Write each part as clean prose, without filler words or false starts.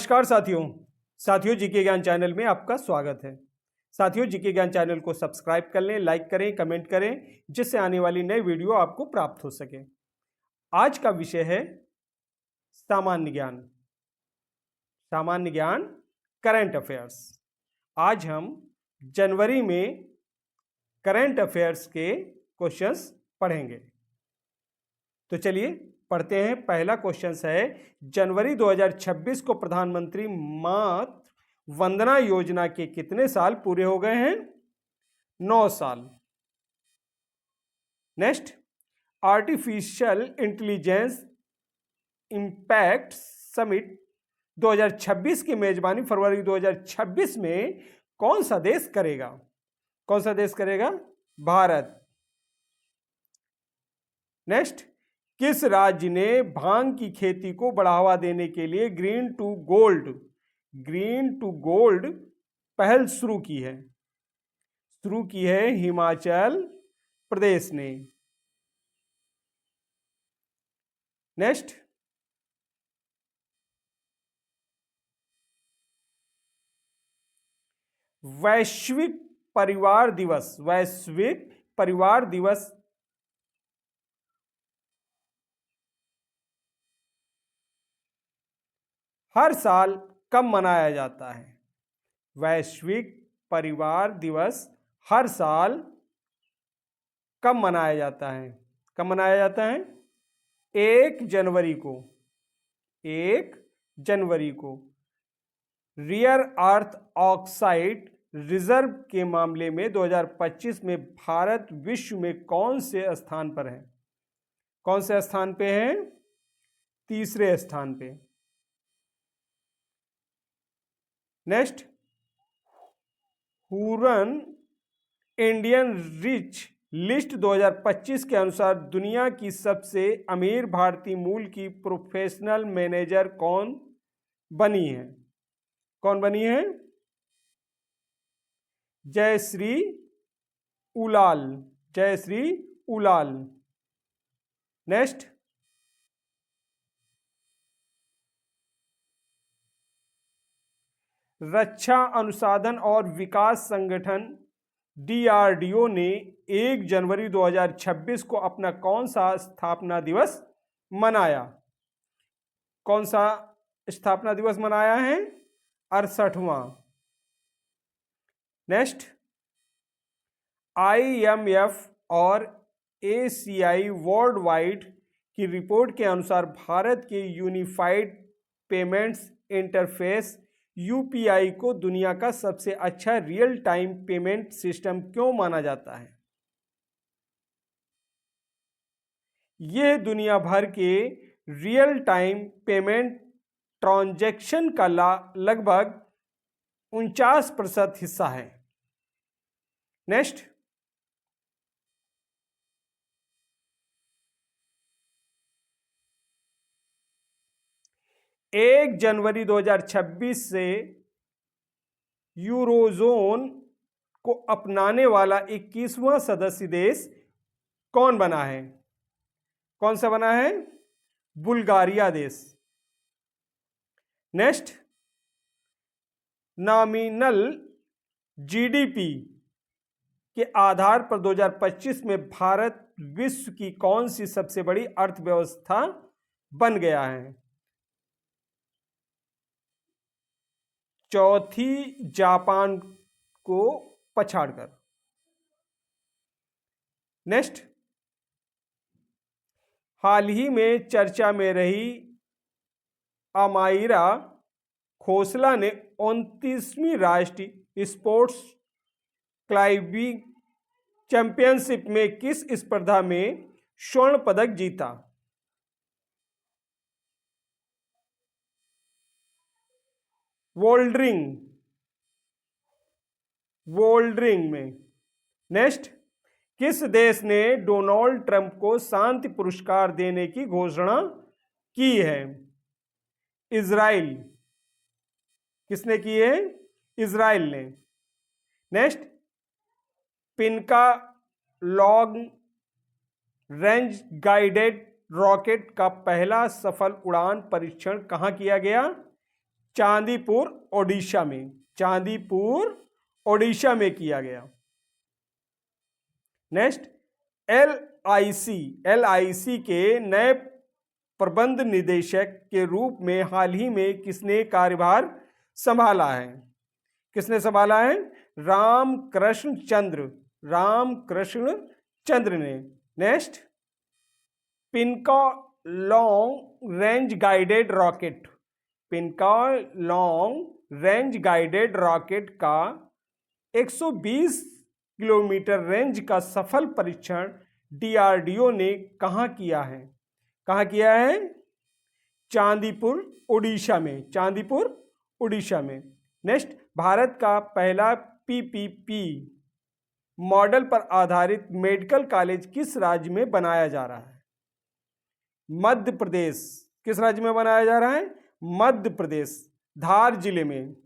नमस्कार साथियों जीके ज्ञान चैनल में आपका स्वागत है। साथियों, जीके ज्ञान चैनल को सब्सक्राइब कर लें, लाइक करें, कमेंट करें, जिससे आने वाली नई वीडियो आपको प्राप्त हो सके। आज का विषय है सामान्य ज्ञान। सामान्य ज्ञान, करंट अफेयर्स। आज हम जनवरी में करंट अफेयर्स के क्वेश्चंस पढ़ेंगे। तो चलिए पढ़ते हैं। पहला क्वेश्चन है, जनवरी 2026 को प्रधानमंत्री मातृ वंदना योजना के कितने साल पूरे हो गए हैं? 9 साल। Next, artificial intelligence impact summit 2026 की मेजबानी फरवरी 2026 में कौन सा देश करेगा? कौन सा देश करेगा? भारत। नेक्स्ट, किस राज्य ने भांग की खेती को बढ़ावा देने के लिए ग्रीन टू गोल्ड पहल शुरू की है? शुरू की है हिमाचल प्रदेश ने। नेक्स्ट, वैश्विक परिवार दिवस हर साल कब मनाया जाता है? वैश्विक परिवार दिवस हर साल कब मनाया जाता है? कब मनाया जाता है? 1 जनवरी को। 1 जनवरी को। रियर अर्थ ऑक्साइड रिजर्व के मामले में 2025 में भारत विश्व में कौन से स्थान पर है? कौन से स्थान पे है? तीसरे स्थान पे। Next, Huron Indian rich list 2025 के अनुसार दुनिया की सबसे अमीर भारतीय मूल की प्रोफेशनल मैनेजर कौन बनी है? कौन बनी है? जयश्री उलाल। नेक्स्ट, रक्षा अनुसंधान और विकास संगठन DRDO ने 1 जनवरी 2026 को अपना कौन सा स्थापना दिवस मनाया? कौन सा स्थापना दिवस मनाया है? 68वां। नेक्स्ट, IMF और ACI वर्ल्ड वाइड की रिपोर्ट के अनुसार भारत के यूनिफाइड पेमेंट्स इंटरफेस UPI को दुनिया का सबसे अच्छा रियल टाइम पेमेंट सिस्टम क्यों माना जाता है? यह दुनिया भर के रियल टाइम पेमेंट ट्रांजैक्शन का लगभग 49% हिस्सा है। नेक्स्ट, एक जनवरी 2026 से यूरोजोन को अपनाने वाला 21वां सदस्य देश कौन बना है? कौन सा बना है? बुल्गारिया देश। नेक्स्ट, नॉमिनल GDP के आधार पर 2025 में भारत विश्व की कौन सी सबसे बड़ी अर्थव्यवस्था बन गया है? चौथी जापान को पछाड़कर। नेक्स्ट, हाल ही में चर्चा में रही अमाइरा खोसला ने 29वीं राष्ट्रीय स्पोर्ट्स क्लाइम्बिंग चैंपियनशिप में किस स्पर्धा में स्वर्ण पदक जीता? वोल्डरिंग में। नेक्स्ट, किस देश ने डोनाल्ड ट्रंप को शांति पुरस्कार देने की घोषणा की है? इजराइल। किसने की है? इजराइल ने। Next, Pinaka long range guided rocket का पहला सफल उड़ान परीक्षण कहां किया गया? चांदीपुर ओडिशा में, चांदीपुर ओडिशा में किया गया। नेक्स्ट, एलआईसी के नए प्रबंध निदेशक के रूप में हाल ही में किसने कार्यभार संभाला है? किसने संभाला है? रामकृष्ण चंद्र ने। Next, Pinaka long range guided rocket, Pinaka long range guided rocket का 120 किलोमीटर रेंज का सफल परीक्षण डीआरडीओ ने कहाँ किया है? कहाँ किया है? चांदीपुर ओडिशा में, चांदीपुर ओडिशा में। नेक्स्ट, भारत का पहला पीपीपी मॉडल पर आधारित मेडिकल कॉलेज किस राज्य में बनाया जा रहा है? मध्य प्रदेश। किस राज्य में बनाया जा रहा है? मध्य प्रदेश, धार जिले में।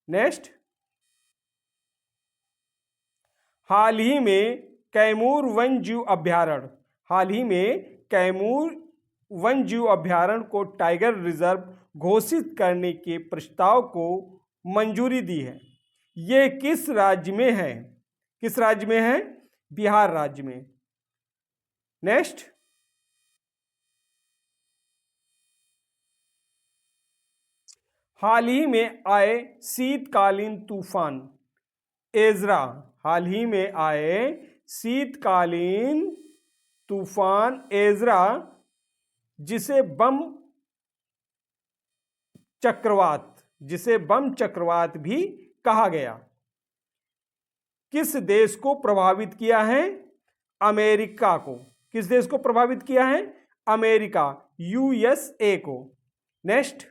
नेक्स्ट, हाल ही में कैमूर वन्यजीव अभ्यारण्य, हाल ही में कैमूर वन्यजीव अभ्यारण्य को टाइगर रिजर्व घोषित करने के प्रस्ताव को मंजूरी दी है। ये किस राज्य में है? किस राज्य में है? बिहार राज्य में। नेक्स्ट, हाल ही में आए शीतकालीन तूफान एजरा, हाल ही में आए शीतकालीन तूफान एजरा, जिसे बम चक्रवात भी कहा गया, किस देश को प्रभावित किया है? अमेरिका को। किस देश को प्रभावित किया है? अमेरिका, यूएसए को। नेक्स्ट,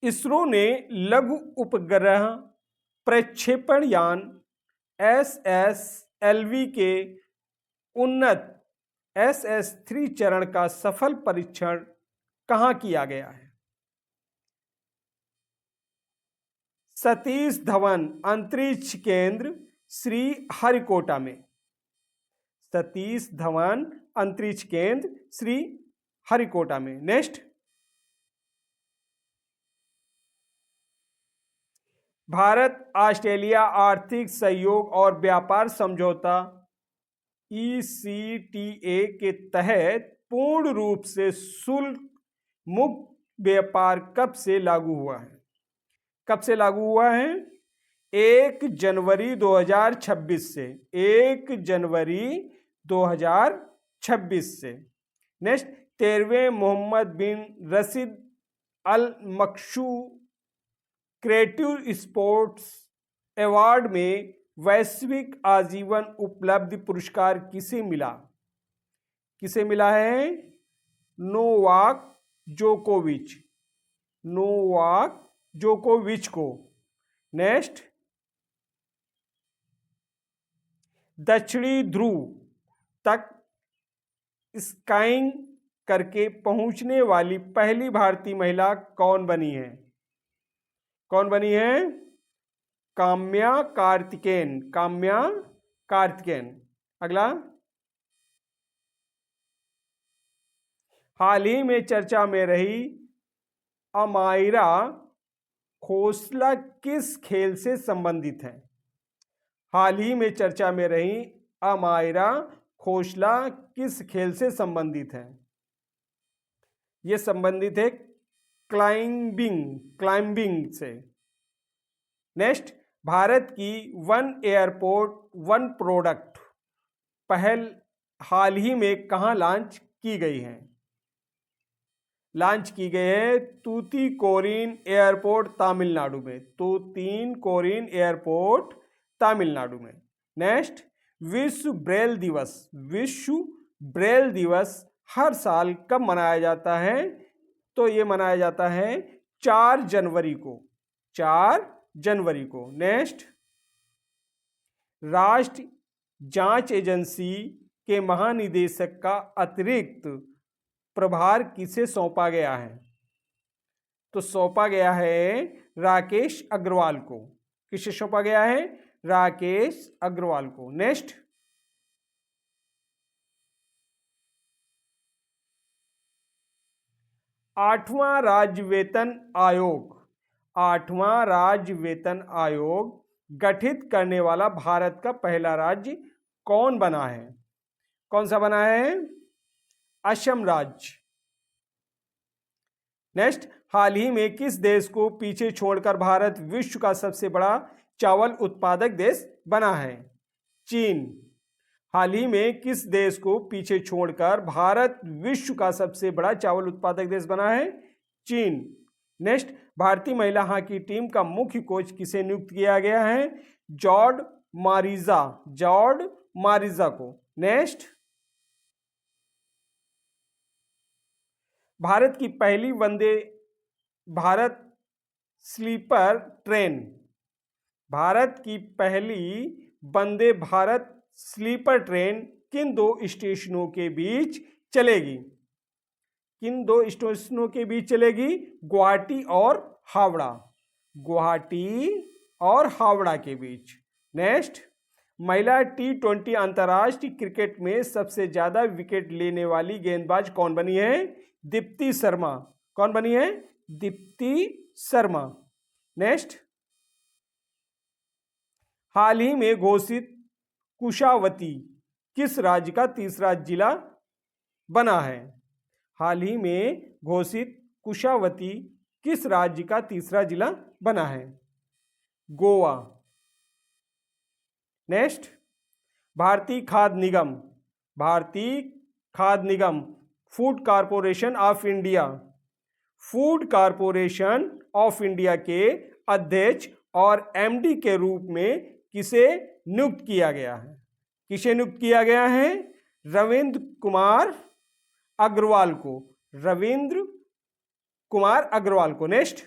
इसरो ने लघु उपग्रह प्रक्षेपण यान SSLV के उन्नत SS3 चरण का सफल परीक्षण कहाँ किया गया है? सतीश धवन अंतरिक्ष केंद्र श्रीहरिकोटा में, सतीश धवन अंतरिक्ष केंद्र श्रीहरिकोटा में। नेक्स्ट, भारत ऑस्ट्रेलिया आर्थिक सहयोग और व्यापार समझौता ECTA के तहत पूर्ण रूप से शुल्क मुक्त व्यापार कब से लागू हुआ है? कब से लागू हुआ है? 1 जनवरी 2026 से, 1 जनवरी 2026 से। नेक्स्ट, 13वें मोहम्मद बिन रशीद अल मखशूम क्रिएटिव स्पोर्ट्स अवार्ड में वैश्विक आजीवन उपलब्धि पुरस्कार किसे मिला? किसे मिला है? नोवाक जोकोविच को। नेक्स्ट, दक्षिणी ध्रुव तक स्काइंग करके पहुंचने वाली पहली भारतीय महिला कौन बनी है? कौन बनी है? काम्या कार्तिकेयन। अगला, हाल ही में चर्चा में रही अमायरा खोसला किस खेल से संबंधित है? हाल ही में चर्चा में रही अमायरा खोसला किस खेल से संबंधित है? ये संबंधित है क्लाइंबिंग से। नेक्स्ट, भारत की वन एयरपोर्ट वन प्रोडक्ट पहल हाल ही में कहाँ लॉन्च की गई है? लॉन्च की गई है तूतीकोरिन एयरपोर्ट तमिलनाडु में, तूतीकोरिन एयरपोर्ट तमिलनाडु में। नेक्स्ट, विश्व ब्रेल दिवस हर साल कब मनाया जाता है? तो ये मनाया जाता है 4 जनवरी को, 4 जनवरी को। नेक्स्ट, राष्ट्रीय जांच एजेंसी के महानिदेशक का अतिरिक्त प्रभार किसे सौंपा गया है? तो सौंपा गया है राकेश अग्रवाल को। किसे सौंपा गया है? राकेश अग्रवाल को। नेक्स्ट, 8वां राज्य वेतन आयोग, 8वां राज्य वेतन आयोग गठित करने वाला भारत का पहला राज्य कौन बना है? कौन सा बना है? असम राज्य। नेक्स्ट, हाल ही में किस देश को पीछे छोड़कर भारत विश्व का सबसे बड़ा चावल उत्पादक देश बना है? चीन। हाल ही में किस देश को पीछे छोड़कर भारत विश्व का सबसे बड़ा चावल उत्पादक देश बना है? चीन। नेक्स्ट, भारतीय महिला हॉकी टीम का मुख्य कोच किसे नियुक्त किया गया है? जॉर्ज मारिजा, जॉर्ज मारिजा को। नेक्स्ट, भारत की पहली वंदे भारत स्लीपर ट्रेन, भारत की पहली वंदे भारत स्लीपर ट्रेन किन दो स्टेशनों के बीच चलेगी? किन दो स्टेशनों के बीच चलेगी? गुवाहाटी और हावड़ा, गुवाहाटी और हावड़ा के बीच। नेक्स्ट, महिला T20 अंतर्राष्ट्रीय क्रिकेट में सबसे ज्यादा विकेट लेने वाली गेंदबाज कौन बनी है? दीप्ति शर्मा। कौन बनी है? दीप्ति शर्मा। नेक्स्ट, हाल ही में घोषित कुशावती किस राज्य का तीसरा जिला बना है? हाल ही में घोषित कुशावती किस राज्य का तीसरा जिला बना है? गोवा। नेक्स्ट, भारतीय खाद्य निगम, भारतीय खाद्य निगम food corporation of India, food corporation of India के अध्यक्ष और एमडी के रूप में किसे नियुक्त किया गया है? किसे नियुक्त किया गया है? रविंद्र कुमार अग्रवाल को, रविंद्र कुमार अग्रवाल को। नेक्स्ट,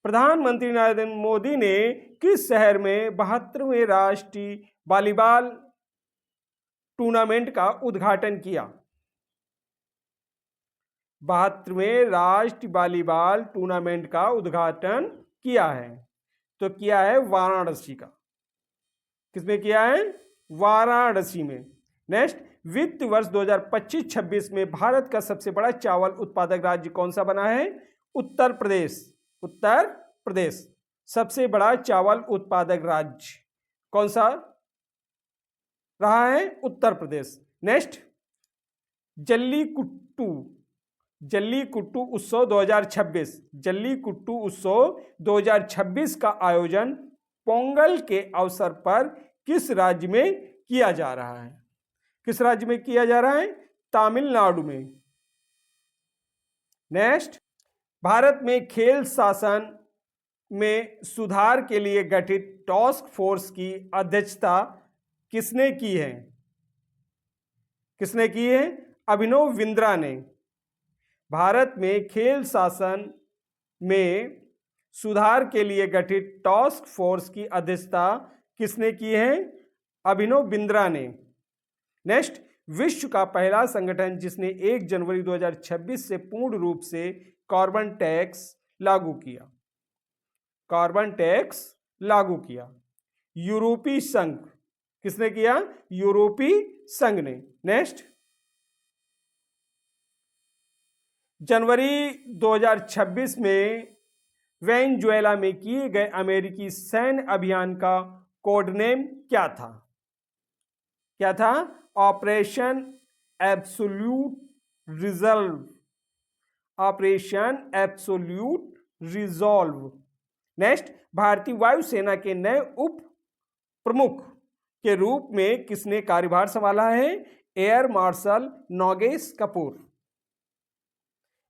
प्रधानमंत्री नरेंद्र मोदी ने किस शहर में 72वें राष्ट्रीय वॉलीबॉल टूर्नामेंट का उद्घाटन किया? 72वें राष्ट्रीय वॉलीबॉल टूर्नामेंट का उद्घाटन किया है, तो किया है वाराणसी का। किसमें किया है? वाराणसी में। नेक्स्ट, वित्त वर्ष 2025-26 में भारत का सबसे बड़ा चावल उत्पादक राज्य कौन सा बना है? उत्तर प्रदेश, उत्तर प्रदेश सबसे बड़ा चावल उत्पादक राज्य कौन सा रहा है? उत्तर प्रदेश। नेक्स्ट, जल्लीकुट्टू, जल्लीकुट्टू उत्सव 2026, जल्लीकुट्टू उत्सव 2026 का आयोजन पोंगल के अवसर पर किस राज्य में किया जा रहा है? किस राज्य में किया जा रहा है? तमिलनाडु में। नेक्स्ट, भारत में खेल शासन में सुधार के लिए गठित टास्क फोर्स की अध्यक्षता किसने की है? किसने की है? अभिनव बिंद्रा ने। भारत में खेल शासन में सुधार के लिए गठित टास्क फोर्स की अध्यक्षता किसने की है? अभिनव बिंद्रा ने। नेक्स्ट, विश्व का पहला संगठन जिसने 1 जनवरी 2026 से पूर्ण रूप से कार्बन टैक्स लागू किया, कार्बन टैक्स लागू किया, यूरोपीय संघ। किसने किया? यूरोपीय संघ ने। नेक्स्ट, जनवरी 2026 में वेनेजुएला में किए गए अमेरिकी सैन्य अभियान का कोड नेम क्या था? क्या था? Operation absolute resolve, operation absolute resolve. Next, भारतीय वायुसेना के नए उप प्रमुख के रूप में किसने कार्यभार संभाला है? Air marshal Nagesh Kapoor.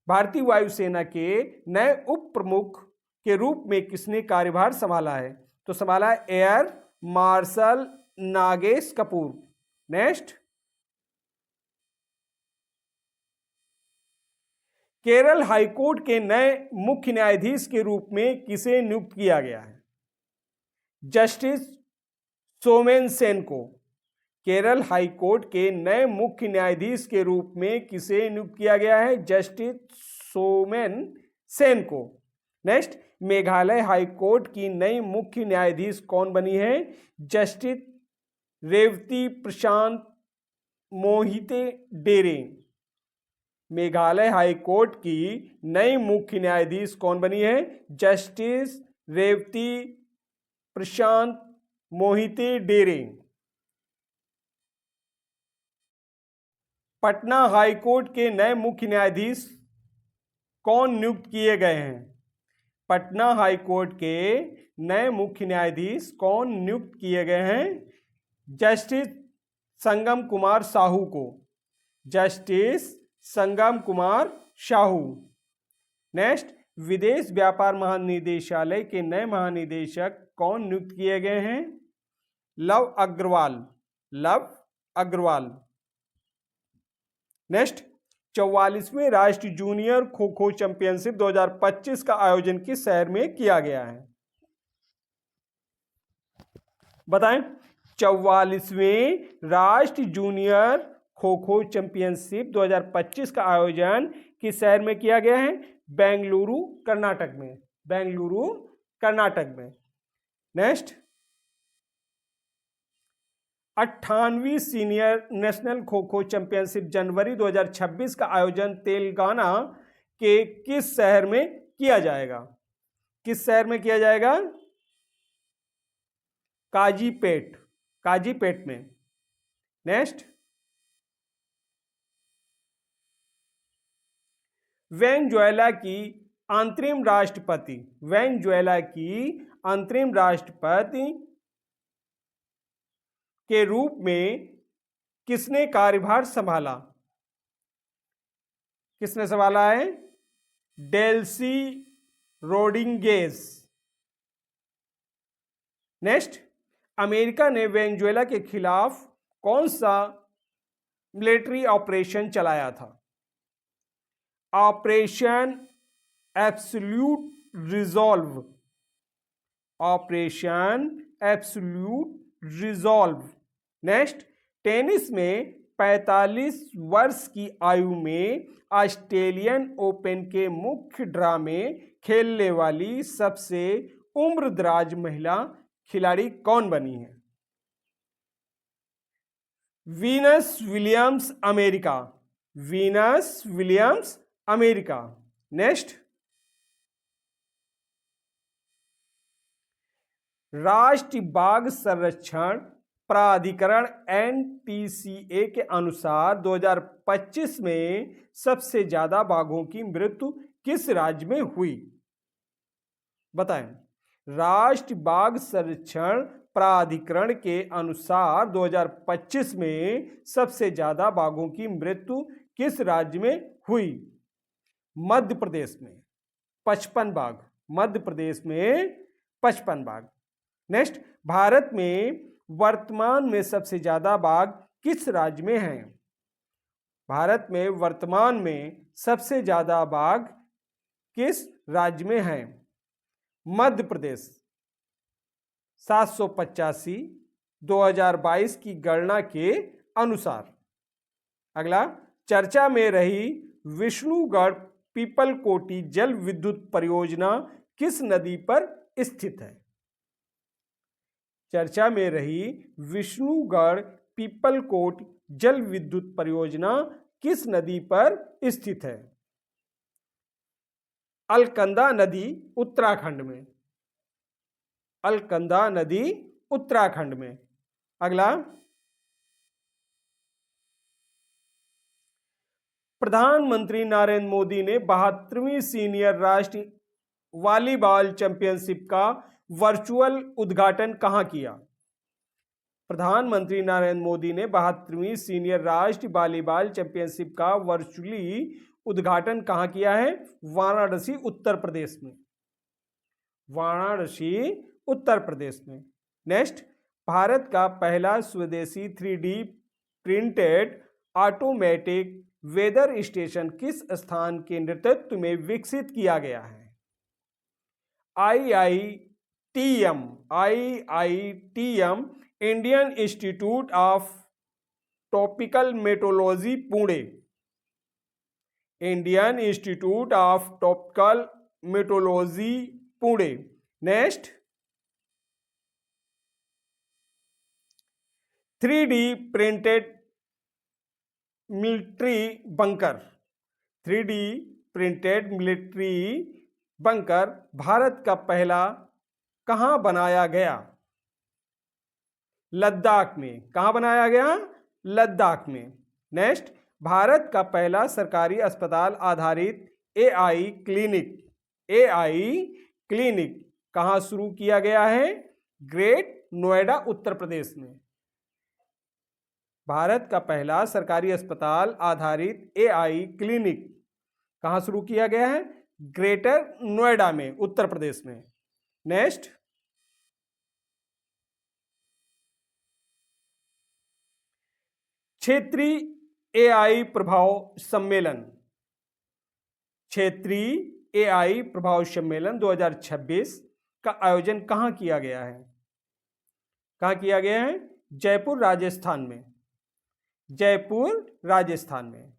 भारतीय वायुसेना के नए उप प्रमुख के रूप में किसने कार्यभार संभाला है? तो संभाला है air marshal Nagesh Kapoor. Next, Kerala high court के नए मुख्य न्यायाधीश के रूप में किसे नियुक्त किया गया है? जस्टिस सोमेन सेन को। केरल हाईकोर्ट के नए मुख्य न्यायाधीश के रूप में किसे नियुक्त किया गया है? जस्टिस सोमेन सेन को। नेक्स्ट, मेघालय हाईकोर्ट की नई मुख्य न्यायाधीश कौन बनी है? जस्टिस रेवती प्रशांत मोहिते डेरे। मेघालय हाई कोर्ट की नई मुख्य न्यायाधीश कौन बनी है? जस्टिस रेवती प्रशांत मोहिते डेरे। पटना हाई कोर्ट के नए मुख्य न्यायाधीश कौन नियुक्त किए गए हैं? पटना हाई कोर्ट के नए मुख्य न्यायाधीश कौन नियुक्त किए गए हैं? जस्टिस संगम कुमार साहू को। जस्टिस संगम कुमार साहू। नेक्स्ट, विदेश व्यापार महानिदेशालय के नए महानिदेशक कौन नियुक्त किए गए हैं? लव अग्रवाल। लव अग्रवाल। नेक्स्ट, 44वें राष्ट्रीय जूनियर खो खो चैंपियनशिप 2025 का आयोजन किस शहर में किया गया है? बताएं। 44वें राष्ट्रीय जूनियर खो खो चैंपियनशिप 2025 का आयोजन किस शहर में किया गया है? बेंगलुरु कर्नाटक में। बेंगलुरु कर्नाटक में। Next, 98वीं senior national kho kho championship जनवरी 2026 का आयोजन तेलंगाना के किस शहर में किया जाएगा? किस शहर में किया जाएगा? काजीपेट। काजीपेट में। नेक्स्ट, वेनेजुएला की अंतरिम राष्ट्रपति, वेनेजुएला की अंतरिम राष्ट्रपति के रूप में किसने कार्यभार संभाला? किसने संभाला है? Delsey Rodriguez. नेक्स्ट, अमेरिका ने वेनेजुएला के खिलाफ कौन सा मिलिट्री ऑपरेशन चलाया था? Operation absolute resolve. Operation absolute resolve. Next, tennis में 45 वर्ष की आयु में ऑस्ट्रेलियन ओपन के मुख्य ड्रॉ में खेलने वाली सबसे उम्रदराज महिला खिलाड़ी कौन बनी है? Venus Williams America. Venus Williams America. Next, राष्ट्रीय बाघ संरक्षण प्राधिकरण NTCA के अनुसार 2025 में सबसे ज्यादा बाघों की मृत्यु किस राज्य में हुई? बताएं। राष्ट्रीय बाघ संरक्षण प्राधिकरण के अनुसार 2025 में सबसे ज्यादा बाघों की मृत्यु किस राज्य में हुई? मध्य प्रदेश में 55 बाघ। मध्य प्रदेश में 55 बाघ। नेक्स्ट, भारत में वर्तमान में सबसे ज्यादा बाघ किस राज्य में हैं? भारत में वर्तमान में सबसे ज्यादा बाघ किस राज्य में हैं? मध्य प्रदेश 785 2022 की गणना के अनुसार। अगला, चर्चा में रही विष्णुगढ़ पीपलकोटी जल विद्युत परियोजना किस नदी पर स्थित है? चर्चा में रही विष्णुगढ़ पीपलकोट जल विद्युत परियोजना किस नदी पर स्थित है? अलकनंदा नदी उत्तराखंड में। अलकनंदा नदी उत्तराखंड में। अगला, प्रधानमंत्री नरेंद्र मोदी ने 72वीं सीनियर राष्ट्रीय वॉलीबॉल चैंपियनशिप का वर्चुअल उद्घाटन कहां किया? प्रधानमंत्री नरेंद्र मोदी ने 72वीं सीनियर राष्ट्रीय वॉलीबॉल चैंपियनशिप का वर्चुअली उद्घाटन कहां किया है? वाराणसी उत्तर प्रदेश में। वाराणसी उत्तर प्रदेश में। नेक्स्ट, भारत का पहला स्वदेशी 3D printed automatic weather station किस स्थान के नेतृत्व में विकसित किया गया है? IITM Indian institute of tropical metrology Pune. Indian institute of tropical metrology Pune. Next, 3D printed military bunker 3D printed military bunker Bharat का पहला कहां बनाया गया? लद्दाख में। कहां बनाया गया? लद्दाख में। नेक्स्ट, भारत का पहला सरकारी अस्पताल आधारित एआई क्लिनिक कहां शुरू किया गया है? ग्रेट नोएडा उत्तर प्रदेश में। भारत का पहला सरकारी अस्पताल आधारित एआई क्लिनिक कहां शुरू किया गया है? ग्रेटर नोएडा में, उत्तर प्रदेश में। नेक्स्ट, क्षेत्रीय एआई प्रभाव सम्मेलन। क्षेत्रीय एआई प्रभाव सम्मेलन 2026 का आयोजन कहां किया गया है? कहां किया गया है? जयपुर राजस्थान में। जयपुर राजस्थान में।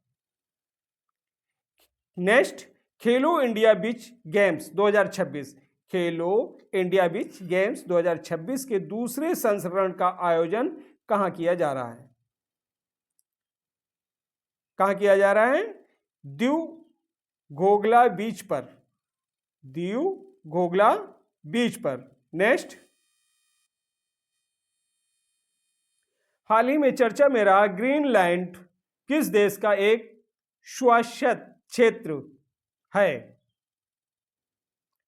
नेक्स्ट, खेलो इंडिया बीच गेम्स 2026। खेलो इंडिया बीच गेम्स 2026 के दूसरे संस्करण का आयोजन कहां किया जा रहा है? कहां किया जा रहा है? दीव घोघला बीच पर। दीव घोघला बीच पर। नेक्स्ट, हाल ही में चर्चा में रहा ग्रीनलैंड किस देश का एक स्वायत्त क्षेत्र है?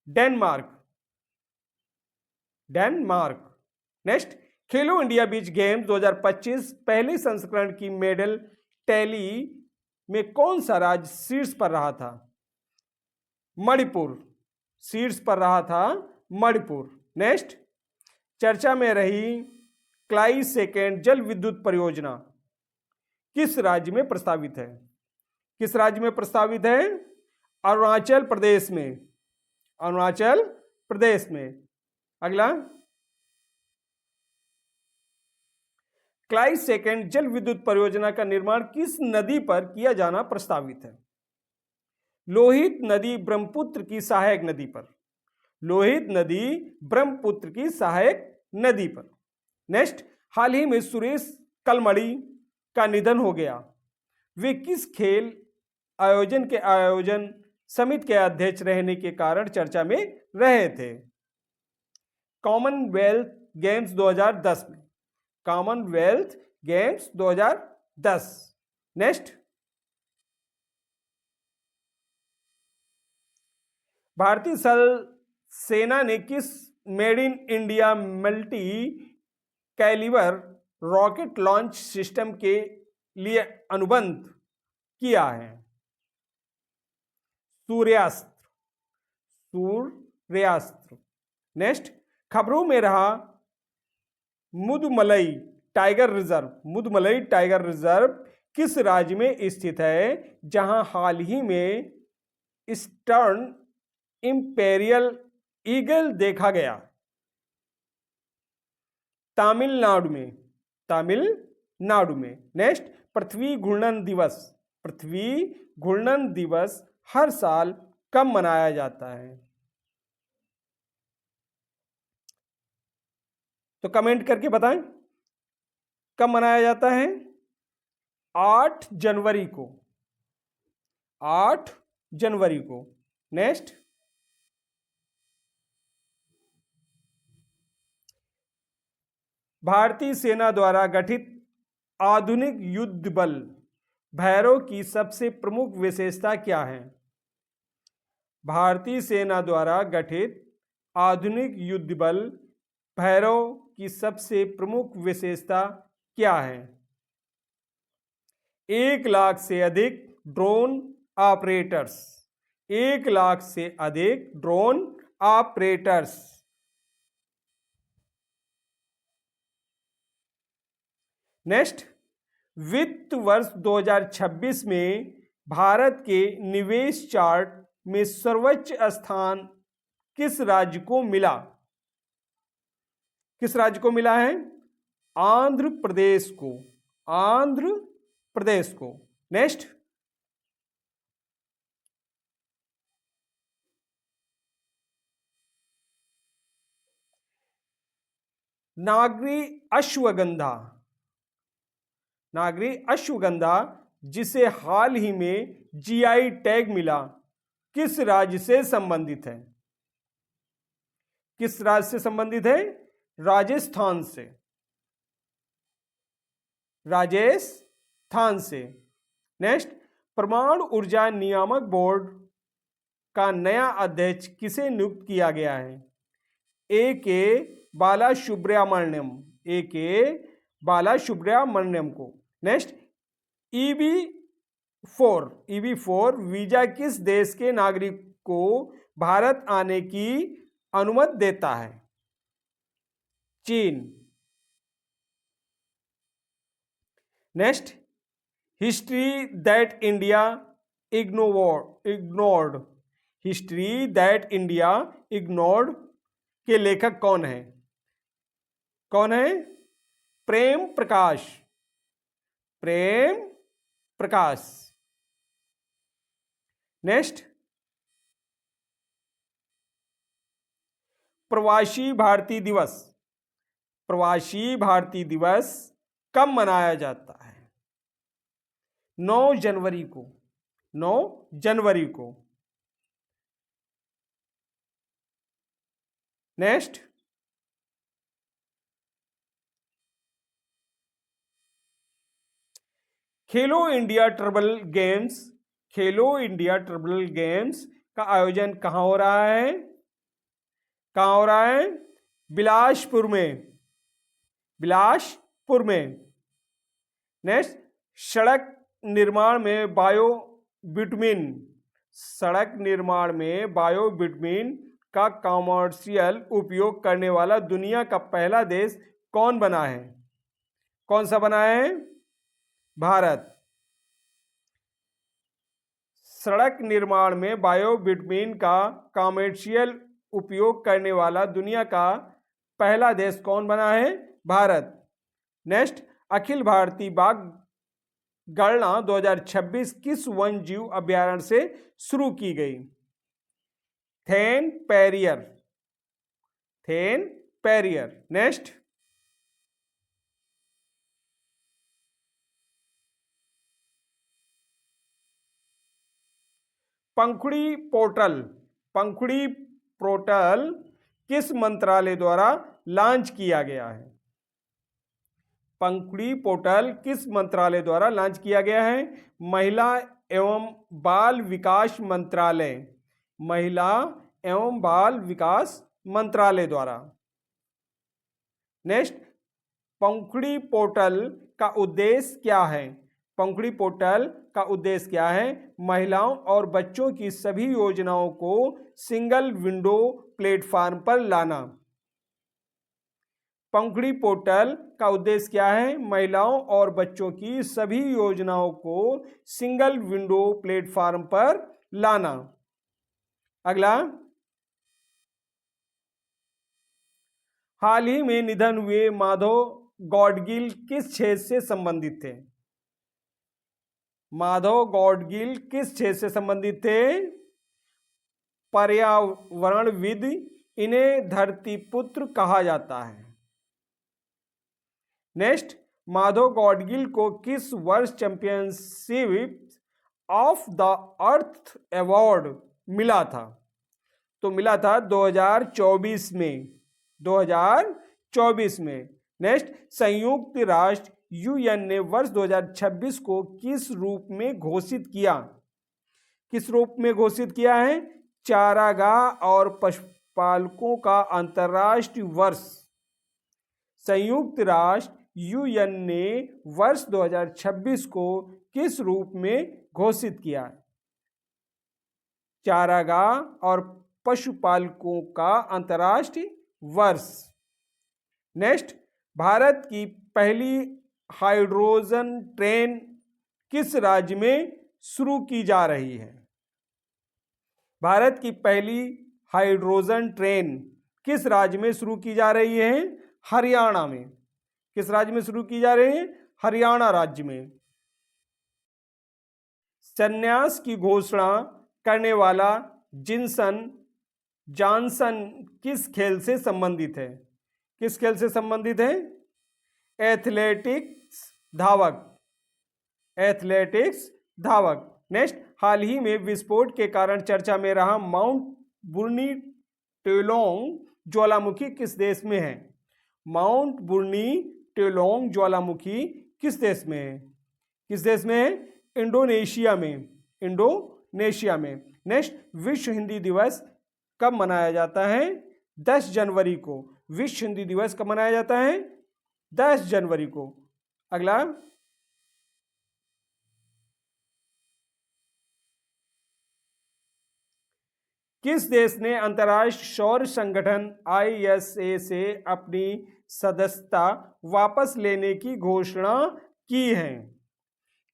डेनमार्क। डेनमार्क। नेक्स्ट, खेलो इंडिया बीच गेम्स 2025 पहले संस्करण की मेडल टैली में कौन सा राज्य शीर्ष पर रहा था? मणिपुर। शीर्ष पर रहा था मणिपुर। नेक्स्ट, चर्चा में रही क्लाई सेकेंड जल विद्युत परियोजना किस राज्य में प्रस्तावित है? किस राज्य में प्रस्तावित है? अरुणाचल प्रदेश में। अरुणाचल प्रदेश में। अगला, क्लाई सेकेंड जल विद्युत परियोजना का निर्माण किस नदी पर किया जाना प्रस्तावित है? लोहित नदी ब्रह्मपुत्र की सहायक नदी पर। लोहित नदी ब्रह्मपुत्र की सहायक नदी पर। नेक्स्ट, हाल ही में सुरेश कलमड़ी का निधन हो गया। वे किस खेल आयोजन समिति के अध्यक्ष रहने के कारण चर्चा में रहे थे? कॉमनवेल्थ गेम्स 2010 में। Commonwealth games 2010। नेक्स्ट, भारतीय थल सेना ने किस made in India multi calibre rocket launch system के लिए अनुबंध किया है? सूर्यास्त्र। सूर्यास्त्र। नेक्स्ट, खबरों में रहा Mudumalai tiger reserve. Mudumalai tiger reserve किस राज्य में स्थित है, जहां हाल ही में ईस्टर्न इंपेरियल ईगल देखा गया? तमिलनाडु में। तमिलनाडु में। नेक्स्ट, पृथ्वी घूर्णन दिवस। पृथ्वी घूर्णन दिवस हर साल कब मनाया जाता है? तो कमेंट करके बताएं कब मनाया जाता है? 8 जनवरी को। 8 जनवरी को। नेक्स्ट, भारतीय सेना द्वारा गठित आधुनिक युद्ध बल भैरव की सबसे प्रमुख विशेषता क्या है? भारतीय सेना द्वारा गठित आधुनिक युद्ध बल भैरव की सबसे प्रमुख विशेषता क्या है? 1 लाख से अधिक ड्रोन ऑपरेटर्स। 1 लाख से अधिक ड्रोन ऑपरेटर्स। नेक्स्ट, वित्त वर्ष 2026 में भारत के निवेश चार्ट में सर्वोच्च स्थान किस राज्य को मिला? किस राज्य को मिला है? आंध्र प्रदेश को। आंध्र प्रदेश को। नेक्स्ट, नागरी अश्वगंधा। नागरी अश्वगंधा जिसे हाल ही में जीआई टैग मिला किस राज्य से संबंधित है? किस राज्य से संबंधित है? राजस्थान से। राजस्थान से। नेक्स्ट, परमाणु ऊर्जा नियामक बोर्ड का नया अध्यक्ष किसे नियुक्त किया गया है? ए के बालासुब्रमण्यम। ए के बालासुब्रमण्यम को। नेक्स्ट, EB4 वीजा किस देश के नागरिक को भारत आने की अनुमति देता है? चीन। Next, history that India ignored. History that India ignored के लेखक कौन है? कौन है? प्रेम प्रकाश। प्रेम प्रकाश। नेक्स्ट, प्रवासी भारतीय दिवस। प्रवासी भारतीय दिवस कब मनाया जाता है? 9 जनवरी को। 9 जनवरी को। नेक्स्ट, खेलो इंडिया ट्रिबल गेम्स। खेलो इंडिया ट्रिबल गेम्स का आयोजन कहां हो रहा है? कहां हो रहा है? बिलासपुर में। बिलासपुर में। नेक्स्ट, सड़क निर्माण में बायो बिटुमिन। सड़क निर्माण में बायो बिटुमिन का कमर्शियल उपयोग करने वाला दुनिया का पहला देश कौन बना है? कौन सा बना है? भारत। सड़क निर्माण में बायो बिटुमिन का कमर्शियल उपयोग करने वाला दुनिया का पहला देश कौन बना है? भारत। नेक्स्ट, अखिल भारतीय बाघ गणना 2026 किस वन जीव अभ्यारण्य से शुरू की गई? Then Periyar. Then Periyar. Next, Pankhudi portal. Pankhudi portal किस मंत्रालय द्वारा लॉन्च किया गया है? पंखुड़ी पोर्टल किस मंत्रालय द्वारा लॉन्च किया गया है? महिला एवं बाल विकास मंत्रालय। महिला एवं बाल विकास मंत्रालय द्वारा। नेक्स्ट, पंखुड़ी पोर्टल का उद्देश्य क्या है? पंखुड़ी पोर्टल का उद्देश्य क्या है? महिलाओं और बच्चों की सभी योजनाओं को सिंगल विंडो प्लेटफॉर्म पर लाना। पंखुड़ी पोर्टल का उद्देश्य क्या है? महिलाओं और बच्चों की सभी योजनाओं को सिंगल विंडो प्लेटफॉर्म पर लाना। अगला, हाल ही में निधन हुए माधव गॉडगिल किस क्षेत्र से संबंधित थे? माधव गॉडगिल किस क्षेत्र से संबंधित थे? पर्यावरणविद। इन्हें धरतीपुत्र कहा जाता है। नेक्स्ट, माधव गॉडगिल को किस वर्ष championship of the earth award मिला था? तो मिला था 2024 में। 2024 में। नेक्स्ट, संयुक्त राष्ट्र यूएन ने वर्ष 2026 को किस रूप में घोषित किया? किस रूप में घोषित किया है? चारागाह और पशुपालकों का अंतर्राष्ट्रीय वर्ष। संयुक्त राष्ट्र यूएन ने वर्ष 2026 को किस रूप में घोषित किया? चारागाह और पशुपालकों का अंतर्राष्ट्रीय वर्ष। नेक्स्ट, भारत की पहली हाइड्रोजन ट्रेन किस राज्य में शुरू की जा रही है? भारत की पहली हाइड्रोजन ट्रेन किस राज्य में शुरू की जा रही है? हरियाणा में। किस राज्य में शुरू की जा रही है? हरियाणा राज्य में। संन्यास की घोषणा करने वाला जॉनसन किस खेल से संबंधित है? किस खेल से संबंधित है? एथलेटिक्स, धावक। एथलेटिक्स धावक। नेक्स्ट, हाल ही में विस्फोट के कारण चर्चा में रहा माउंट बुर्नी टेलोंग ज्वालामुखी किस देश में है? माउंट बुर्नी टेलोंग ज्वालामुखी किस देश में है? किस देश में है? इंडोनेशिया में। इंडोनेशिया में। नेक्स्ट, विश्व हिंदी दिवस कब मनाया जाता है? 10 जनवरी को। विश्व हिंदी दिवस कब मनाया जाता है? 10 जनवरी को। अगला, किस देश ने अंतर्राष्ट्रीय सौर संगठन ISA से अपनी सदस्यता वापस लेने की घोषणा की है?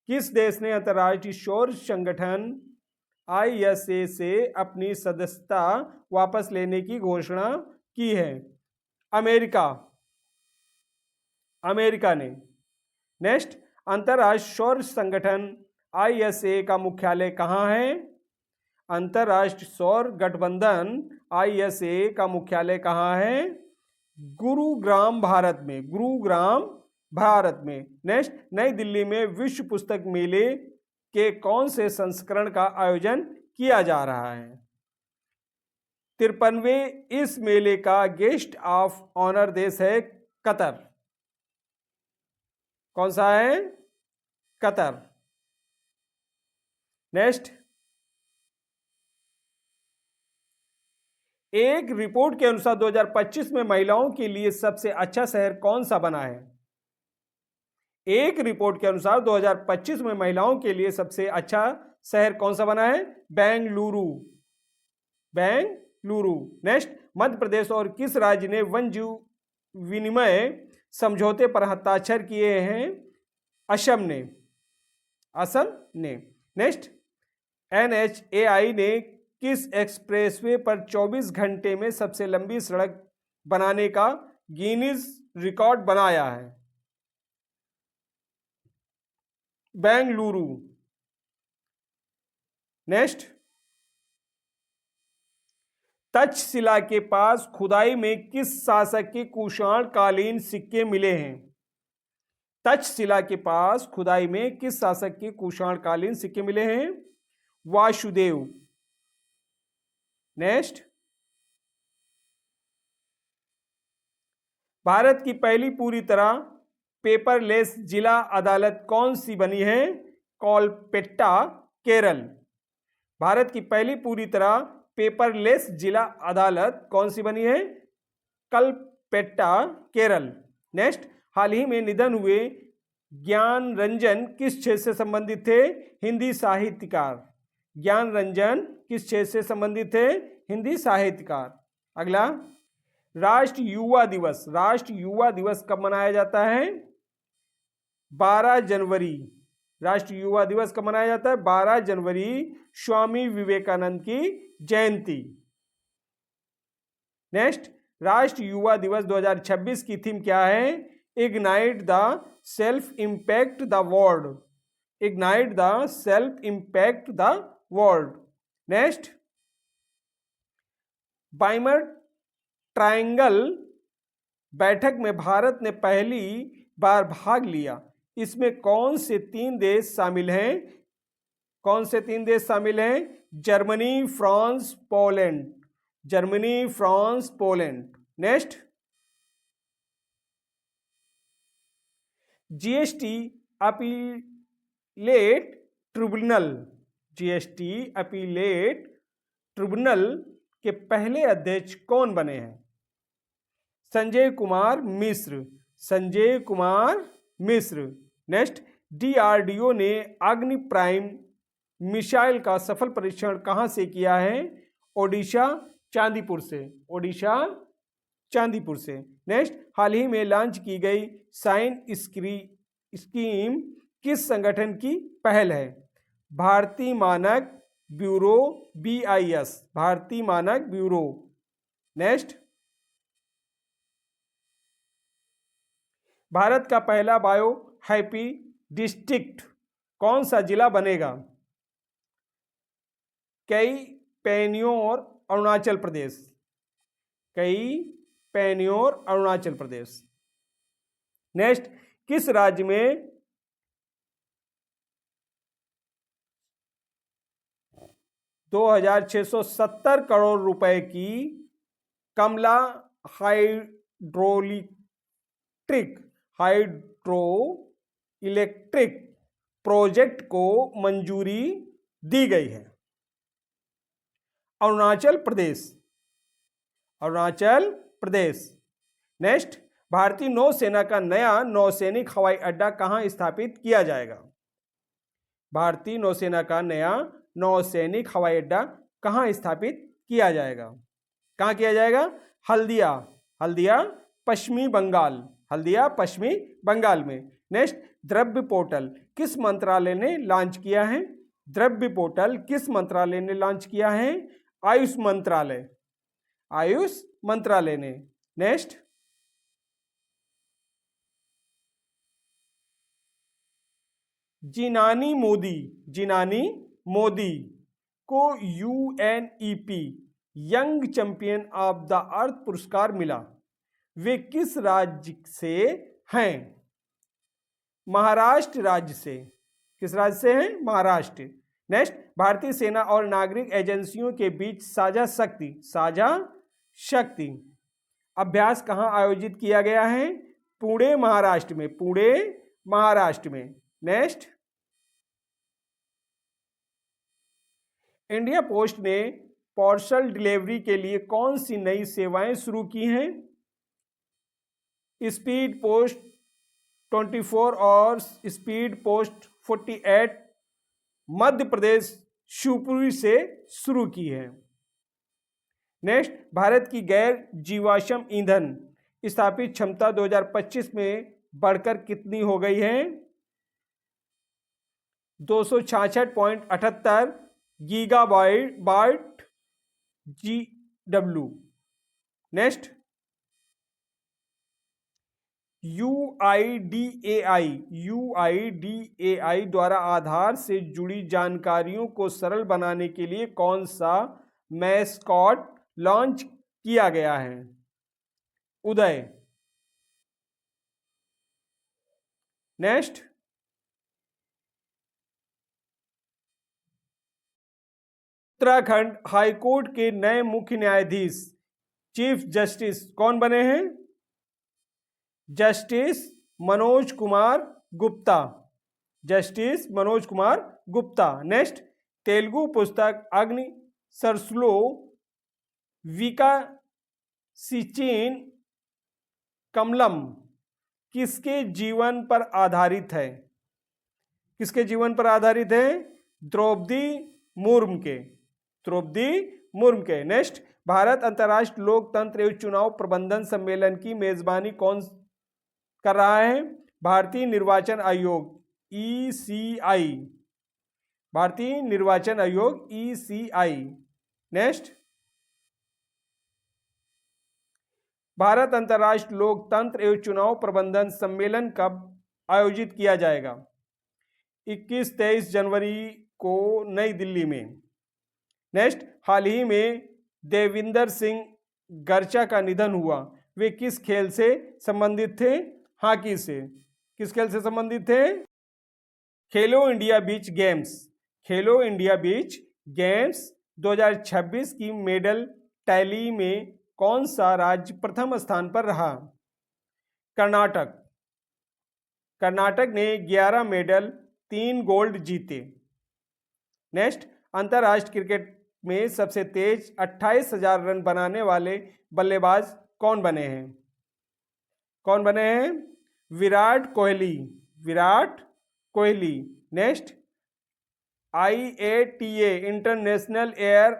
किस देश ने अंतर्राष्ट्रीय सौर संगठन ISA से अपनी सदस्यता वापस लेने की घोषणा की है? अमेरिका। अमेरिका ने। नेक्स्ट, अंतर्राष्ट्रीय सौर संगठन ISA का मुख्यालय कहाँ है? अंतर्राष्ट्रीय सौर गठबंधन ISA का मुख्यालय कहाँ है? गुरुग्राम, भारत में। गुरुग्राम, भारत में। नेक्स्ट, नई दिल्ली में विश्व पुस्तक मेले के कौन से संस्करण का आयोजन किया जा रहा है? 53वें इस मेले का गेस्ट ऑफ ऑनर देश है कतर। कौन सा है? कतर। नेक्स्ट, एक रिपोर्ट के अनुसार 2025 में महिलाओं के लिए सबसे अच्छा शहर कौन सा बना है? एक रिपोर्ट के अनुसार 2025 में महिलाओं के लिए सबसे अच्छा शहर कौन सा बना है? बेंगलुरु। बेंगलुरु। नेक्स्ट, मध्य प्रदेश और किस राज्य ने वन जीव विनिमय समझौते पर हस्ताक्षर किए हैं? असम ने। असम ने। नेक्स्ट, NHAI ने किस एक्सप्रेसवे पर 24 घंटे में सबसे लंबी सड़क बनाने का गिनीज रिकॉर्ड बनाया है? बेंगलुरु। नेक्स्ट, तक्षशिला के पास खुदाई में किस शासक के कुषाण कालीन सिक्के मिले हैं? तक्षशिला के पास खुदाई में किस शासक के कुषाण कालीन सिक्के मिले हैं? वासुदेव। नेक्स्ट, भारत की पहली पूरी तरह पेपरलेस जिला अदालत कौन सी बनी है? कोलपेट्टा, केरल। भारत की पहली पूरी तरह पेपरलेस जिला अदालत कौन सी बनी है? कलपेट्टा, केरल। नेक्स्ट, हाल ही में निधन हुए ज्ञान रंजन किस क्षेत्र से संबंधित थे? हिंदी साहित्यकार। ज्ञान रंजन किस क्षेत्र से संबंधित थे? हिंदी साहित्यकार। अगला, राष्ट्रीय युवा दिवस। राष्ट्रीय युवा दिवस कब मनाया जाता है? 12 जनवरी। राष्ट्रीय युवा दिवस कब मनाया जाता है? 12 जनवरी, स्वामी विवेकानंद की जयंती। नेक्स्ट, राष्ट्रीय युवा दिवस 2026 की थीम क्या है? Ignite the self impact the world. Ignite the self impact the world. Next, Weimar triangle बैठक में भारत ने पहली बार भाग लिया। इसमें कौन से 3 देश शामिल हैं? कौन से 3 देश शामिल हैं? Germany, France, Poland. Germany, France, Poland. Next, GST appellate tribunal. GST appellate tribunal के पहले अध्यक्ष कौन बने हैं? संजय कुमार मिश्र। संजय कुमार मिश्र। नेक्स्ट, DRDO ने अग्नि प्राइम मिसाइल का सफल परीक्षण कहां से किया है? ओडिशा, चांदीपुर से। ओडिशा, चांदीपुर से। नेक्स्ट, हाल ही में लॉन्च की गई साइन स्कीम किस संगठन की पहल है? भारतीय मानक ब्यूरो, BIS। भारतीय मानक ब्यूरो। नेक्स्ट, भारत का पहला बायो हैप्पी डिस्ट्रिक्ट कौन सा जिला बनेगा? कई पैनियोर, अरुणाचल प्रदेश। कई पैनियोर, अरुणाचल प्रदेश। नेक्स्ट, किस राज्य में 2670 करोड़ रुपए की कमला हाइड्रो इलेक्ट्रिक प्रोजेक्ट को मंजूरी दी गई है। अरुणाचल प्रदेश। नेक्स्ट, भारतीय नौसेना का नया नौसैनिक हवाई अड्डा कहां स्थापित किया जाएगा? भारतीय नौसेना का नया नौसैनिक हवाई अड्डा कहां स्थापित किया जाएगा? कहां किया जाएगा? हल्दिया पश्चिमी बंगाल में। नेक्स्ट, द्रव्य पोर्टल किस मंत्रालय ने लॉन्च किया है? द्रव्य पोर्टल किस मंत्रालय ने लॉन्च किया है? आयुष मंत्रालय ने। नेक्स्ट, जिनानी मोदी को UNEP young champion of the earth पुरस्कार मिला। वे किस राज्य से हैं? महाराष्ट्र राज्य से। किस राज्य से हैं? महाराष्ट्र। नेक्स्ट, भारतीय सेना और नागरिक एजेंसियों के बीच साझा शक्ति अभ्यास कहां आयोजित किया गया है? पुणे महाराष्ट्र में। नेक्स्ट, इंडिया पोस्ट ने पार्सल डिलीवरी के लिए कौन सी नई सेवाएं शुरू की हैं? स्पीड पोस्ट 24 और स्पीड पोस्ट 48 मध्य प्रदेश शिवपुरी से शुरू की है। नेक्स्ट, भारत की गैर जीवाश्म ईंधन स्थापित क्षमता 2025 में बढ़कर कितनी हो गई है? 266.78 गीगावाट GW। नेक्स्ट, UIDAI द्वारा आधार से जुड़ी जानकारियों को सरल बनाने के लिए कौन सा मैस्कॉट लॉन्च किया गया है? उदय। नेक्स्ट, उत्तराखंड हाईकोर्ट के नए मुख्य न्यायाधीश चीफ जस्टिस कौन बने हैं? जस्टिस मनोज कुमार गुप्ता। नेक्स्ट, तेलुगु पुस्तक अग्नि सरसुलो विकासिचिन कमलम किसके जीवन पर आधारित है? किसके जीवन पर आधारित है? द्रौपदी मुर्मू के। नेक्स्ट, भारत अंतर्राष्ट्रीय लोकतंत्र एवं चुनाव प्रबंधन सम्मेलन की मेजबानी कौन कर रहा है? भारतीय निर्वाचन आयोग ECI। नेक्स्ट, भारत अंतर्राष्ट्रीय लोकतंत्र एवं चुनाव प्रबंधन सम्मेलन कब आयोजित किया जाएगा? 21-23 जनवरी को नई दिल्ली में। नेक्स्ट, हाल ही में देविंदर सिंह गर्चा का निधन हुआ। वे किस खेल से संबंधित थे? हॉकी से। किस खेल से संबंधित थे? खेलो इंडिया बीच गेम्स 2026 की मेडल टैली में कौन सा राज्य प्रथम स्थान पर रहा? कर्नाटक ने 11 मेडल 3 गोल्ड जीते। नेक्स्ट, अंतर्राष्ट्रीय क्रिकेट में सबसे तेज 28,000 रन बनाने वाले बल्लेबाज कौन बने हैं? Virat Kohli. Next, IATA international air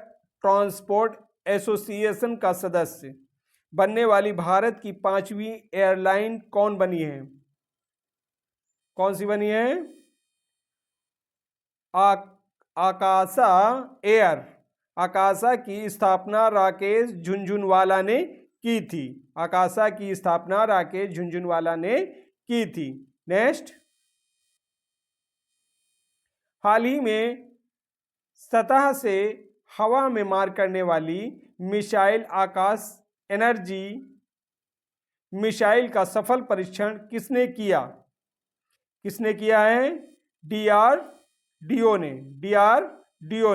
transport association का सदस्य बनने वाली भारत की 5वीं एयरलाइन कौन बनी है? कौन सी बनी है? आकाशा एयर। आकाशा की स्थापना राकेश झुनझुनवाला ने की थी। नेक्स्ट, हाल ही में सतह से हवा में मार करने वाली मिसाइल आकाश एनर्जी मिसाइल का सफल परीक्षण किसने किया है? DRDO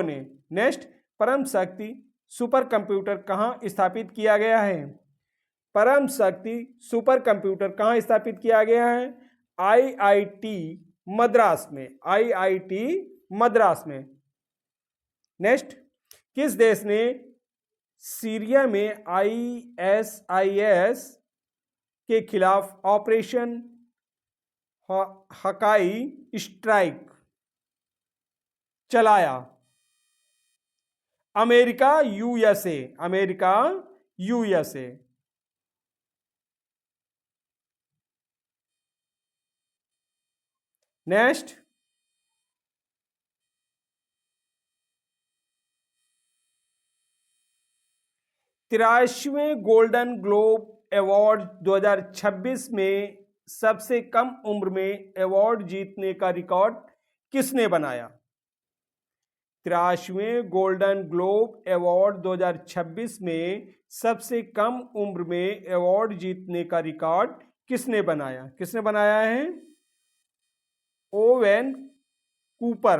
ने। नेक्स्ट, परम शक्ति सुपर कंप्यूटर कहाँ स्थापित किया गया है? परम शक्ति सुपर कंप्यूटर कहाँ स्थापित किया गया है? आईआईटी मद्रास में, आईआईटी मद्रास में। नेक्स्ट, किस देश ने सीरिया में आईएसआईएस के खिलाफ ऑपरेशन हकाई स्ट्राइक चलाया? America, USA, America, USA. Next, तिरासीवें गोल्डन ग्लोब अवार्ड 2026 में सबसे कम उम्र में अवार्ड जीतने का रिकॉर्ड किसने बनाया? तिरासीवें गोल्डन ग्लोब अवार्ड 2026 में सबसे कम उम्र में अवार्ड जीतने का रिकॉर्ड किसने बनाया? किसने बनाया है? ओवेन कूपर,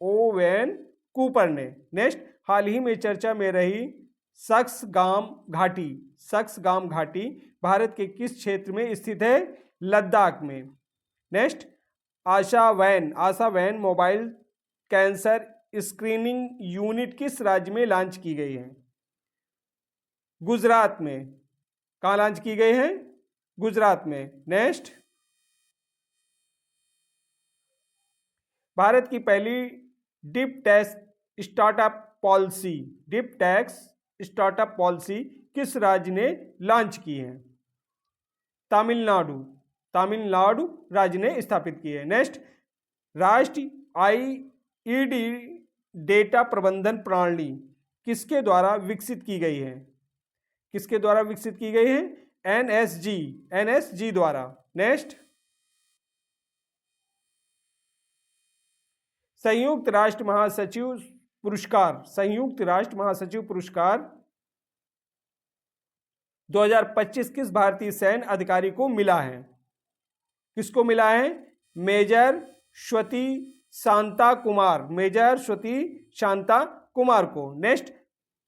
ओवेन कूपर ने। नेक्स्ट, हाल ही में चर्चा में रही सक्सगाम घाटी, सक्सगाम घाटी भारत के किस क्षेत्र में स्थित है? लद्दाख में। Next, Asha van mobile cancer screening unit किस राज्य में लॉन्च की गई है? गुजरात में। कहाँ लॉन्च की गई है? गुजरात में। नेक्स्ट, भारत की पहली deep tax startup policy, deep tax startup policy किस राज्य ने लॉन्च की है? तमिलनाडु, तमिलनाडु राज्य ने स्थापित की है। नेक्स्ट, राष्ट्रीय आईईडी डेटा प्रबंधन प्रणाली किसके द्वारा विकसित की गई है? किसके द्वारा विकसित की गई है? एनएसजी, एनएसजी द्वारा। नेक्स्ट, संयुक्त राष्ट्र महासचिव पुरस्कार, संयुक्त राष्ट्र महासचिव पुरस्कार 2025 किस भारतीय सैन्य अधिकारी को मिला है? किसको मिला है? मेजर स्वती शांता कुमार, मेजर स्वती शांता कुमार को। नेक्स्ट,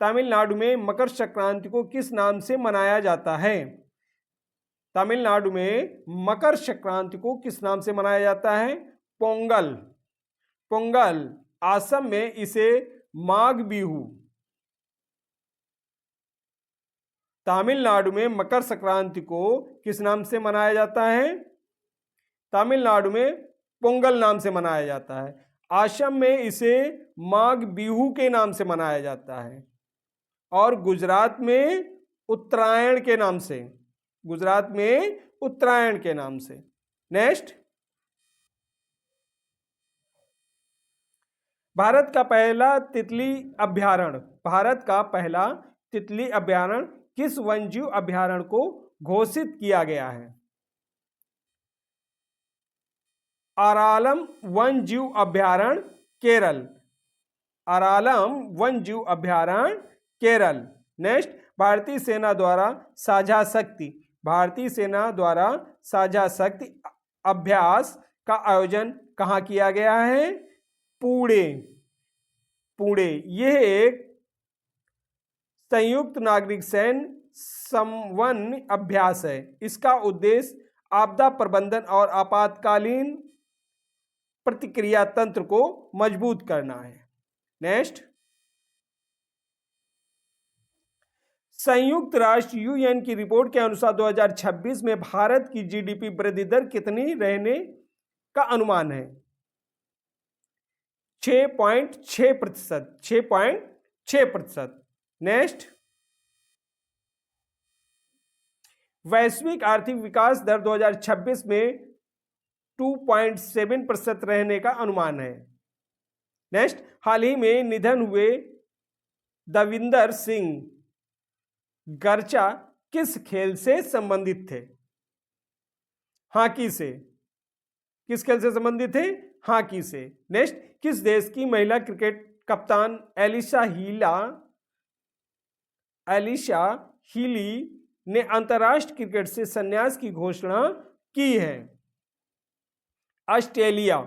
तमिलनाडु में मकर संक्रांति को किस नाम से मनाया जाता है? तमिलनाडु में मकर संक्रांति को किस नाम से मनाया जाता है? पोंगल, पोंगल। असम में इसे माघ बिहू। तमिलनाडु में मकर संक्रांति को किस नाम से मनाया जाता है? तमिलनाडु में पोंगल नाम से मनाया जाता है। असम में इसे माघ बिहू के नाम से मनाया जाता है। और गुजरात में उत्तरायण के नाम से, गुजरात में उत्तरायण के नाम से। नेक्स्ट, भारत का पहला तितली अभयारण्य, भारत का पहला तितली अभयारण्य किस वन्यजीव अभयारण्य को घोषित किया गया है? अरालम वन्यजीव अभयारण्य, केरल, अरालम वन्यजीव अभयारण्य, केरल। नेक्स्ट, भारतीय सेना द्वारा साझा शक्ति, भारतीय सेना द्वारा साझा शक्ति अभ्यास का आयोजन कहाँ किया गया है? पुणे, पुणे। यह एक संयुक्त नागरिक सैन्य समन्वय अभ्यास है। इसका उद्देश्य आपदा प्रबंधन और आपातकालीन प्रतिक्रिया तंत्र को मजबूत करना है। नेक्स्ट, संयुक्त राष्ट्र यूएन की रिपोर्ट के अनुसार 2026 में भारत की जीडीपी वृद्धि दर कितनी रहने का अनुमान है? 6.6%, 6.6%। नेक्स्ट, वैश्विक आर्थिक विकास दर 2026 में 2.7% रहने का अनुमान है। नेक्स्ट, हाल ही में निधन हुए दविंदर सिंह गर्चा किस खेल से संबंधित थे? हॉकी से। किस खेल से संबंधित थे? हॉकी से। नेक्स्ट, किस देश की महिला क्रिकेट कप्तान एलिशा हीली ने अंतर्राष्ट्रीय क्रिकेट से संन्यास की घोषणा की है? ऑस्ट्रेलिया,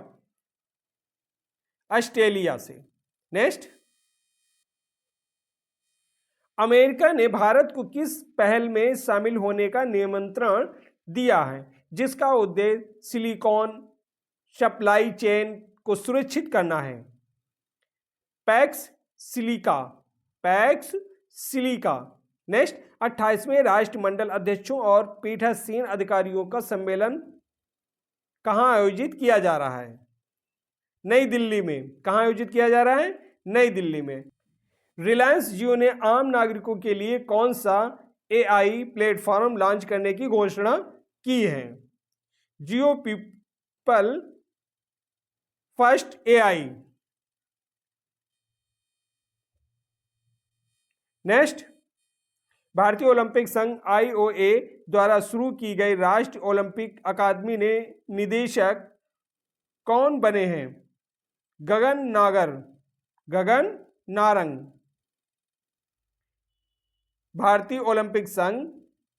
ऑस्ट्रेलिया से। नेक्स्ट, अमेरिका ने भारत को किस पहल में शामिल होने का निमंत्रण दिया है जिसका उद्देश्य सिलिकॉन सप्लाई चेन को सुरक्षित करना है? Pax Silica, Pax Silica. Next, 28वें राष्ट्रमंडल अध्यक्षों और पीठासीन अधिकारियों का सम्मेलन कहाँ आयोजित किया जा रहा है? नई दिल्ली में। कहाँ आयोजित किया जा रहा है? नई दिल्ली में। रिलायंस जियो ने आम नागरिकों के लिए कौन सा एआई प्लेटफॉर्म लॉन्च करने की घोषणा की है? जियो पीपल फर्स्ट एआई। नेक्स्ट, भारतीय ओलंपिक संघ आईओए द्वारा शुरू की गई राष्ट्रीय ओलंपिक अकादमी ने निदेशक कौन बने हैं? गगन नागर, गगन नारंग। भारतीय ओलंपिक संघ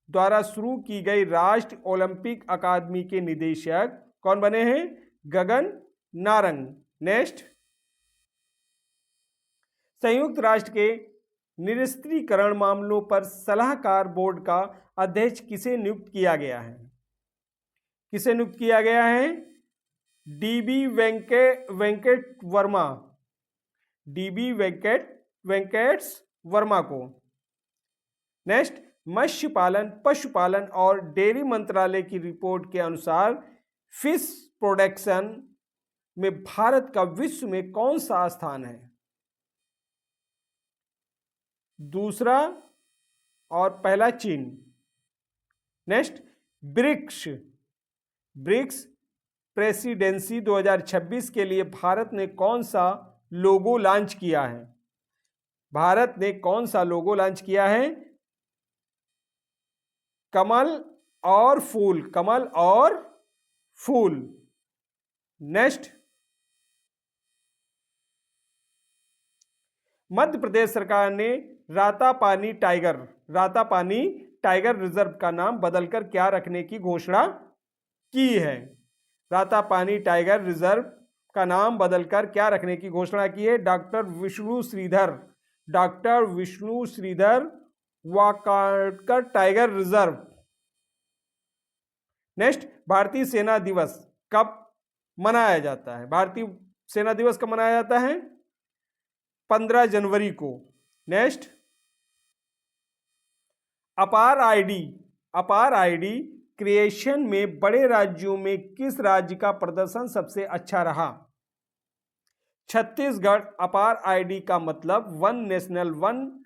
द्वारा शुरू की गई राष्ट्रीय ओलंपिक अकादमी के निदेशक कौन बने हैं? गगन नारंग। नेक्स्ट, संयुक्त राष्ट्र के निरस्त्रीकरण मामलों पर सलाहकार बोर्ड का अध्यक्ष किसे नियुक्त किया गया है? किसे नियुक्त किया गया है? डीबी वेंकट वर्मा, डीबी वेंकट वर्मा को। नेक्स्ट, मत्स्य पालन, पशुपालन और डेयरी मंत्रालय की रिपोर्ट के अनुसार फिश प्रोडक्शन में भारत का विश्व में कौन सा स्थान है? दूसरा और पहला चीन। नेक्स्ट, ब्रिक्स प्रेसिडेंसी 2026 के लिए भारत ने कौन सा लोगो लॉन्च किया है? भारत ने कौन सा लोगो लॉन्च किया है? कमल और फूल, कमल और फूल। नेक्स्ट, मध्य प्रदेश सरकार ने रातापानी टाइगर रिजर्व का नाम बदलकर क्या रखने की घोषणा की है? रातापानी टाइगर रिजर्व का नाम बदलकर क्या रखने की घोषणा की है? Doctor Vishnu Shridhar Wakatkar tiger reserve. Next, भारतीय सेना दिवस कब मनाया जाता है? भारतीय सेना दिवस कब मनाया जाता है? 15 जनवरी को। नेक्स्ट, अपार आईडी क्रिएशन में बड़े राज्यों में किस राज्य का प्रदर्शन सबसे अच्छा रहा? छत्तीसगढ़। अपार आईडी का मतलब one national one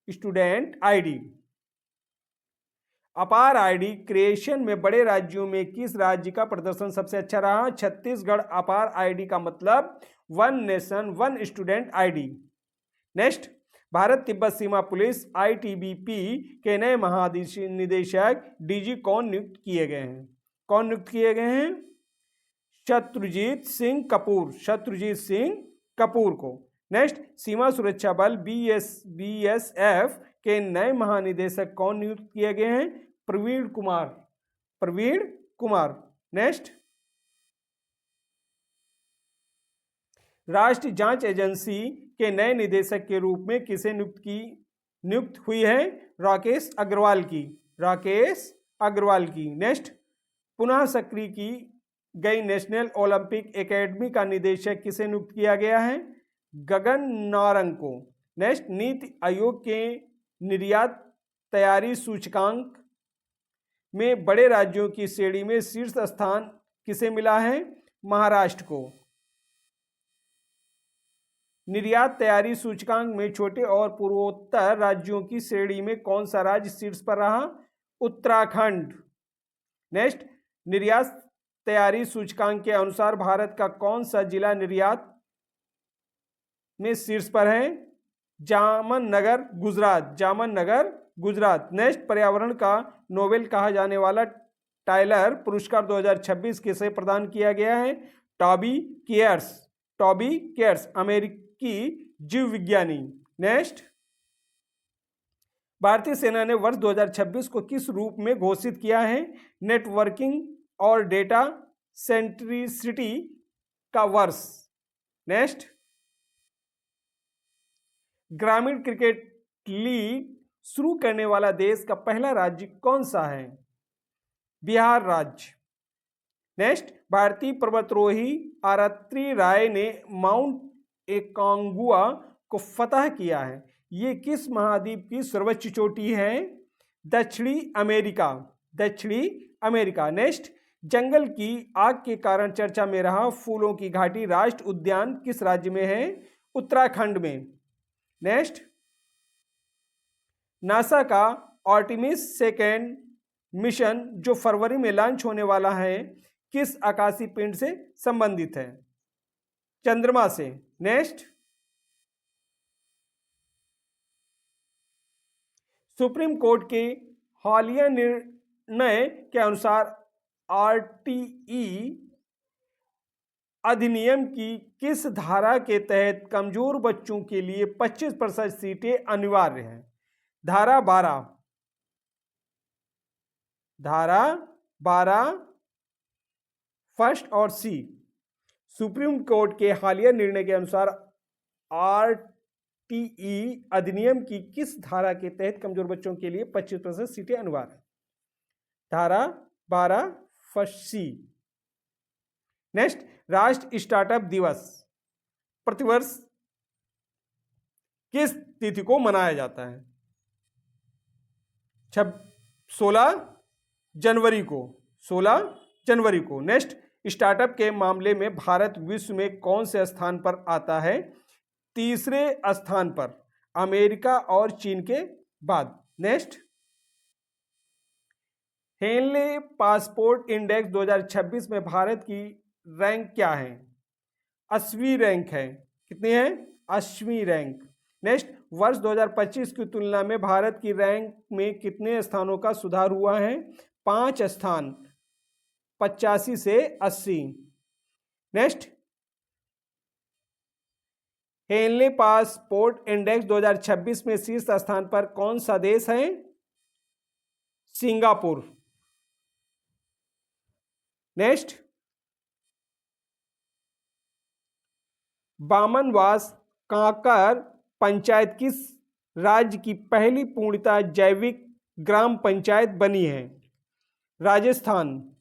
student ID. अपार आईडी क्रिएशन में बड़े राज्यों में किस राज्य का प्रदर्शन सबसे अच्छा रहा? छत्तीसगढ़। अपार आईडी का मतलब one nation one student ID. Next, Bharat Tibet सीमा पुलिस आईटीबीपी के नए महानिदेशक डीजी कौन नियुक्त किए गए हैं? कौन नियुक्त किए गए हैं? शत्रुजीत सिंह कपूर को। नेक्स्ट, सीमा सुरक्षा बल बीएसएफ के नए महानिदेशक कौन नियुक्त किए गए हैं? प्रवीण कुमार। नेक्स्ट, राष्ट्रीय जांच एजेंसी के नए निदेशक के रूप में किसे नियुक्त हुई है? राकेश अग्रवाल की। नेक्स्ट, पुनः सक्रिय की गई नेशनल ओलंपिक एकेडमी का निदेशक किसे नियुक्त किया गया है? गगन नारंग को। नेक्स्ट, नीति आयोग के निर्यात तैयारी सूचकांक में बड़े राज्यों की श्रेणी में शीर्ष स्थान किसे मिला है? महाराष्ट्र को। निर्यात तैयारी सूचकांक में छोटे और पूर्वोत्तर राज्यों की श्रेणी में कौन सा राज्य शीर्ष पर रहा? उत्तराखंड। नेक्स्ट, निर्यात तैयारी सूचकांक के अनुसार भारत का कौन सा जिला निर्यात में शीर्ष पर है? जामनगर गुजरात। नेक्स्ट, पर्यावरण का नोबेल कहा जाने वाला टाइलर पुरस्कार 2026 किसे प्रदान किया गया है? टॉबी केयर्स अमेरिकी जीव विज्ञानी। नेक्स्ट, भारतीय सेना ने वर्ष 2026 को किस रूप में घोषित किया है? नेटवर्किंग और डेटा सेंट्रिसिटी का वर्ष। नेक्स्ट, ग्रामीण क्रिकेट लीग शुरू करने वाला देश का पहला राज्य कौन सा है? बिहार राज्य। नेक्स्ट, भारतीय पर्वतारोही आरात्री राय ने माउंट एकांगुआ को फतह किया है। ये किस महाद्वीप की सर्वोच्च चोटी है? दक्षिणी अमेरिका। दक्षिणी अमेरिका। नेक्स्ट, जंगल की आग के कारण चर्चा में रहा फूलों की घाटी राष्ट्रीय उद्यान किस राज्य में है? उत्तराखंड में। नेक्स्ट, नासा का आर्टेमिस सेकेंड मिशन जो फरवरी में लॉन्च होने वाला है किस आकाशीय पिंड से संबंधित है? चंद्रमा से। नेक्स्ट, सुप्रीम कोर्ट के हालिया निर्णय के अनुसार आरटीई अधिनियम की किस धारा के तहत कमजोर बच्चों के लिए 25% सीटें अनिवार्य हैं? धारा 12। धारा 12 फर्स्ट और सी। सुप्रीम कोर्ट के हालिया निर्णय के अनुसार आरटीई अधिनियम की किस धारा के तहत कमजोर बच्चों के लिए 25% सीटें अनिवार्य हैं? धारा 12 फर्स्ट सी। नेक्स्ट, राष्ट्रीय स्टार्टअप दिवस प्रतिवर्ष किस तिथि को मनाया जाता है? 16 जनवरी को। 16 जनवरी को। नेक्स्ट, स्टार्टअप के मामले में भारत विश्व में कौन से स्थान पर आता है? तीसरे स्थान पर, अमेरिका और चीन के बाद। नेक्स्ट, हेनले पासपोर्ट इंडेक्स 2026 में भारत की रैंक क्या है? 80वीं रैंक है। कितनी है? 80वीं रैंक। नेक्स्ट, वर्ष 2025 की तुलना में भारत की रैंक में कितने स्थानों का सुधार हुआ है? 5 स्थान, 85 से 80। नेक्स्ट, हेनले पासपोर्ट इंडेक्स 2026 में शीर्ष स्थान पर कौन सा देश है? Singapore. Next, Bamanwas conquer panchayat किस राज्य की पहली पूर्णतः जैविक ग्राम पंचायत बनी है? राजस्थान।